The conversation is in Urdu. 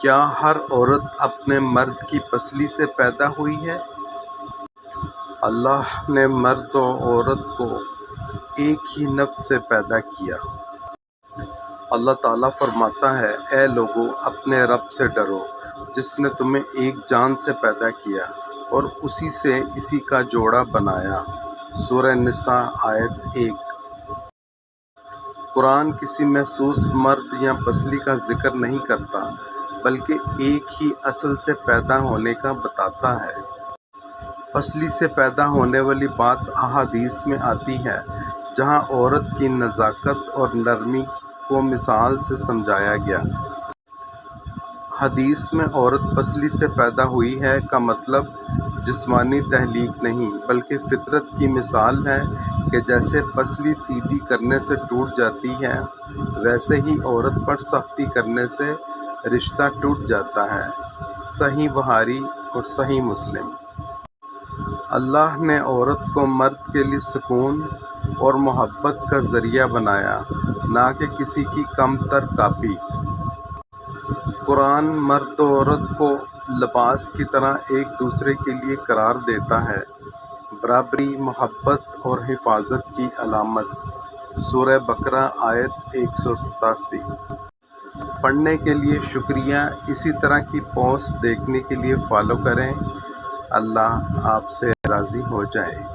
کیا ہر عورت اپنے مرد کی پسلی سے پیدا ہوئی ہے؟ اللہ نے مرد و عورت کو ایک ہی نفس سے پیدا کیا۔ اللہ تعالیٰ فرماتا ہے، اے لوگو اپنے رب سے ڈرو جس نے تمہیں ایک جان سے پیدا کیا اور اسی سے اسی کا جوڑا بنایا۔ سورہ نساء آیت 1۔ قرآن کسی محسوس مرد یا پسلی کا ذکر نہیں کرتا بلکہ ایک ہی اصل سے پیدا ہونے کا بتاتا ہے۔ پسلی سے پیدا ہونے والی بات احادیث میں آتی ہے، جہاں عورت کی نزاکت اور نرمی کو مثال سے سمجھایا گیا۔ حدیث میں عورت پسلی سے پیدا ہوئی ہے کا مطلب جسمانی تخلیق نہیں بلکہ فطرت کی مثال ہے کہ جیسے پسلی سیدھی کرنے سے ٹوٹ جاتی ہے، ویسے ہی عورت پر سختی کرنے سے رشتہ ٹوٹ جاتا ہے۔ صحیح بخاری اور صحیح مسلم۔ اللہ نے عورت کو مرد کے لیے سکون اور محبت کا ذریعہ بنایا، نہ کہ کسی کی کم تر کاپی۔ قرآن مرد و عورت کو لباس کی طرح ایک دوسرے کے لیے قرار دیتا ہے، برابری، محبت اور حفاظت کی علامت۔ سورہ بقرہ آیت 187۔ پڑھنے کے لیے شکریہ۔ اسی طرح کی پوسٹ دیکھنے کے لیے فالو کریں۔ اللہ آپ سے راضی ہو جائے۔